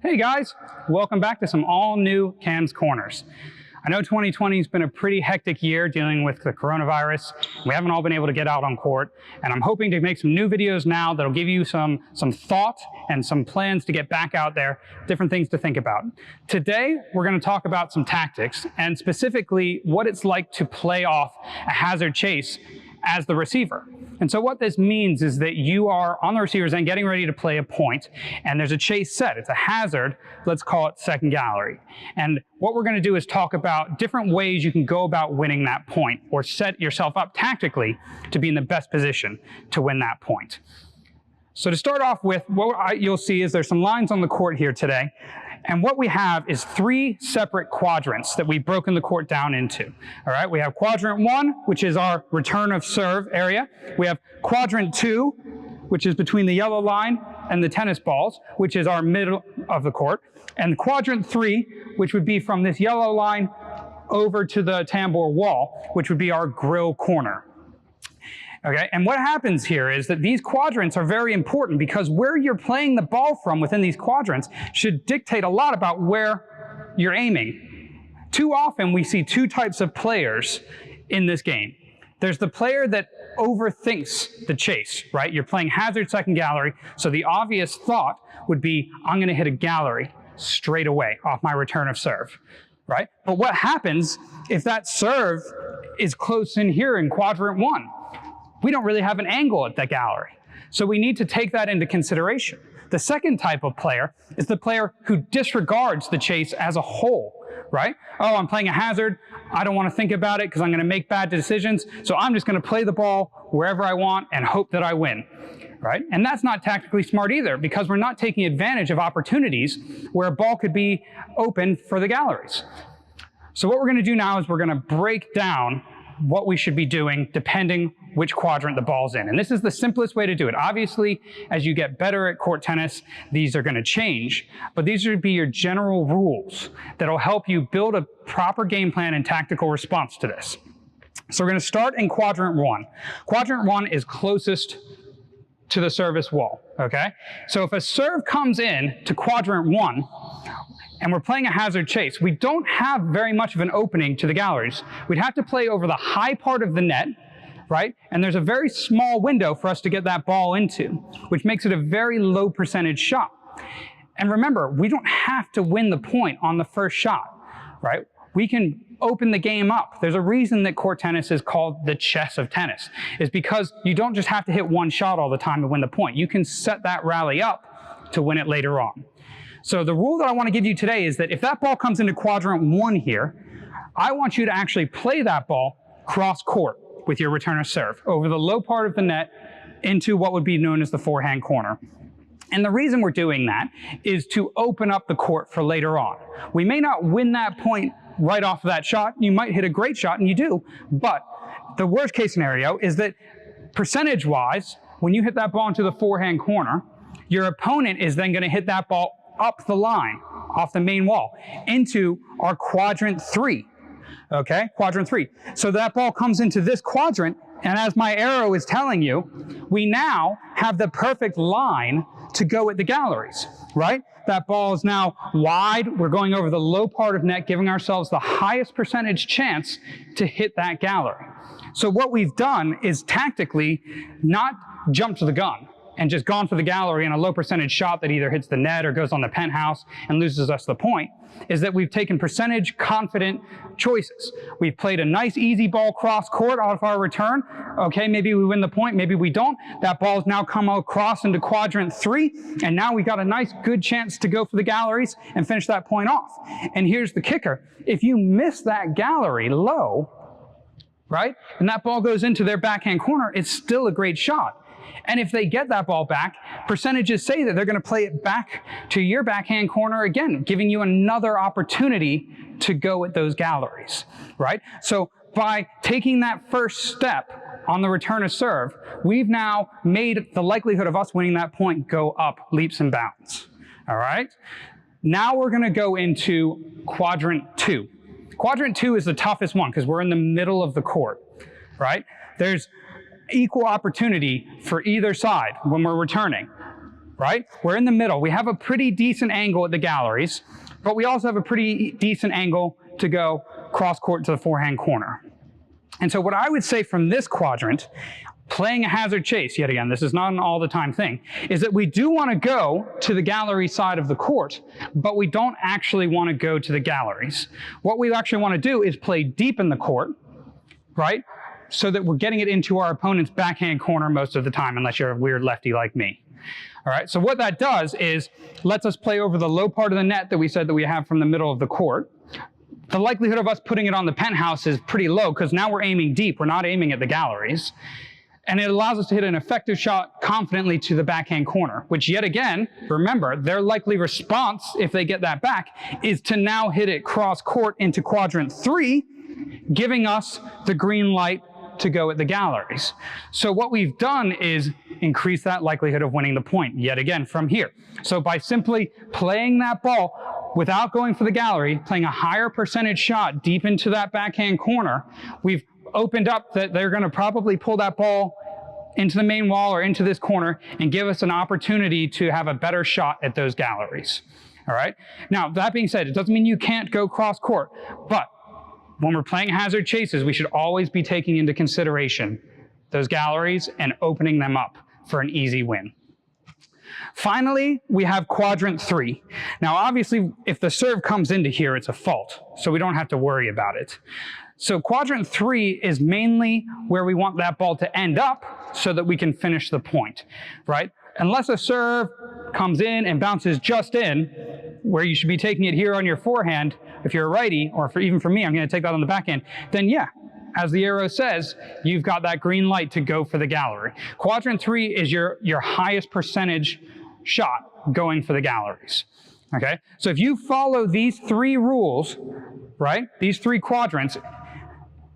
Hey guys, welcome back to some all new Cam's Corners. I know 2020 has been a pretty hectic year dealing with the coronavirus. We haven't all been able to get out on court, and I'm hoping to make some new videos now that'll give you some thought and some plans to get back out there, different things to think about. Today, we're going to talk about some tactics, and specifically what it's like to play off a hazard chase as the receiver. And so what this means is that you are on the receiver's end getting ready to play a point, and there's a chase set. It's a hazard, let's call it second gallery. And what we're going to do is talk about different ways you can go about winning that point or set yourself up tactically to be in the best position to win that point. So to start off with, what you'll see is there's some lines on the court here today. And what we have is 3 separate quadrants that we've broken the court down into. All right, we have quadrant 1, which is our return of serve area. We have quadrant 2, which is between the yellow line and the tennis balls, which is our middle of the court. And quadrant 3, which would be from this yellow line over to the tambour wall, which would be our grill corner. Okay, and what happens here is that these quadrants are very important because where you're playing the ball from within these quadrants should dictate a lot about where you're aiming. Too often we see 2 types of players in this game. There's the player that overthinks the chase, right? You're playing hazard second gallery, so the obvious thought would be, I'm going to hit a gallery straight away off my return of serve, right? But what happens if that serve is close in here in quadrant 1? We don't really have an angle at that gallery. So we need to take that into consideration. The second type of player is the player who disregards the chase as a whole, right? Oh, I'm playing a hazard. I don't want to think about it because I'm going to make bad decisions. So I'm just going to play the ball wherever I want and hope that I win, right? And that's not tactically smart either because we're not taking advantage of opportunities where a ball could be open for the galleries. So what we're going to do now is we're going to break down what we should be doing depending which quadrant the ball's in. And this is the simplest way to do it. Obviously, as you get better at court tennis, these are going to change, but these would be your general rules that'll help you build a proper game plan and tactical response to this. So we're going to start in quadrant 1. Quadrant 1 is closest to the service wall, okay? So if a serve comes in to quadrant 1, and we're playing a hazard chase, we don't have very much of an opening to the galleries. We'd have to play over the high part of the net, right? And there's a very small window for us to get that ball into, which makes it a very low percentage shot. And remember, we don't have to win the point on the first shot, right? We can open the game up. There's a reason that court tennis is called the chess of tennis, is because you don't just have to hit one shot all the time to win the point. You can set that rally up to win it later on. So the rule that I want to give you today is that if that ball comes into quadrant 1 here, I want you to actually play that ball cross court with your return of serve over the low part of the net into what would be known as the forehand corner. And the reason we're doing that is to open up the court for later on. We may not win that point right off of that shot. You might hit a great shot, and you do. But the worst case scenario is that percentage-wise, when you hit that ball into the forehand corner, your opponent is then going to hit that ball up the line, off the main wall, into our quadrant 3, okay? Quadrant 3. So that ball comes into this quadrant, and as my arrow is telling you, we now have the perfect line to go at the galleries, right? That ball is now wide. We're going over the low part of net, giving ourselves the highest percentage chance to hit that gallery. So what we've done is tactically not jump to the gun and just gone for the gallery and a low percentage shot that either hits the net or goes on the penthouse and loses us the point, is that we've taken percentage confident choices. We've played a nice easy ball cross court off our return. Okay, maybe we win the point, maybe we don't. That ball's now come across into quadrant 3, and now we got a nice good chance to go for the galleries and finish that point off. And here's the kicker. If you miss that gallery low, right, and that ball goes into their backhand corner, it's still a great shot. And if they get that ball back, percentages say that they're going to play it back to your backhand corner again, giving you another opportunity to go at those galleries, right? So by taking that first step on the return of serve, we've now made the likelihood of us winning that point go up leaps and bounds, all right? Now we're going to go into quadrant 2. Quadrant 2 is the toughest one because we're in the middle of the court, right? There's equal opportunity for either side when we're returning, right? We're in the middle. We have a pretty decent angle at the galleries, but we also have a pretty decent angle to go cross court to the forehand corner. And so what I would say from this quadrant, playing a hazard chase, yet again, this is not an all the time thing, is that we do want to go to the gallery side of the court, but we don't actually want to go to the galleries. What we actually want to do is play deep in the court, right? So that we're getting it into our opponent's backhand corner most of the time, unless you're a weird lefty like me. All right, so what that does is lets us play over the low part of the net that we said that we have from the middle of the court. The likelihood of us putting it on the penthouse is pretty low because now we're aiming deep. We're not aiming at the galleries. And it allows us to hit an effective shot confidently to the backhand corner, which yet again, remember, their likely response, if they get that back, is to now hit it cross court into quadrant 3, giving us the green light to go at the galleries. So what we've done is increase that likelihood of winning the point yet again from here. So by simply playing that ball without going for the gallery, playing a higher percentage shot deep into that backhand corner, we've opened up that they're going to probably pull that ball into the main wall or into this corner and give us an opportunity to have a better shot at those galleries. All right. Now, that being said, it doesn't mean you can't go cross court, but when we're playing hazard chases, we should always be taking into consideration those galleries and opening them up for an easy win. Finally, we have quadrant 3. Now, obviously, if the serve comes into here, it's a fault, so we don't have to worry about it. So quadrant 3 is mainly where we want that ball to end up so that we can finish the point, right? Unless a serve comes in and bounces just in, where you should be taking it here on your forehand, if you're a righty, or even for me, I'm going to take that on the backhand, then yeah, as the arrow says, you've got that green light to go for the gallery. Quadrant 3 is your highest percentage shot going for the galleries. Okay, so if you follow these 3 rules, right, these 3 quadrants,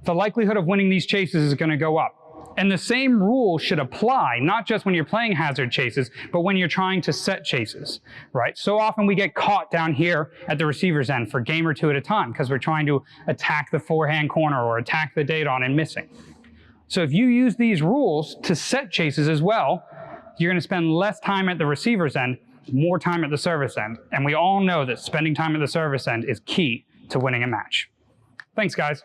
the likelihood of winning these chases is going to go up. And the same rule should apply, not just when you're playing hazard chases, but when you're trying to set chases, right? So often we get caught down here at the receiver's end for a game or 2 at a time because we're trying to attack the forehand corner or attack the date on and missing. So if you use these rules to set chases as well, you're going to spend less time at the receiver's end, more time at the service end. And we all know that spending time at the service end is key to winning a match. Thanks, guys.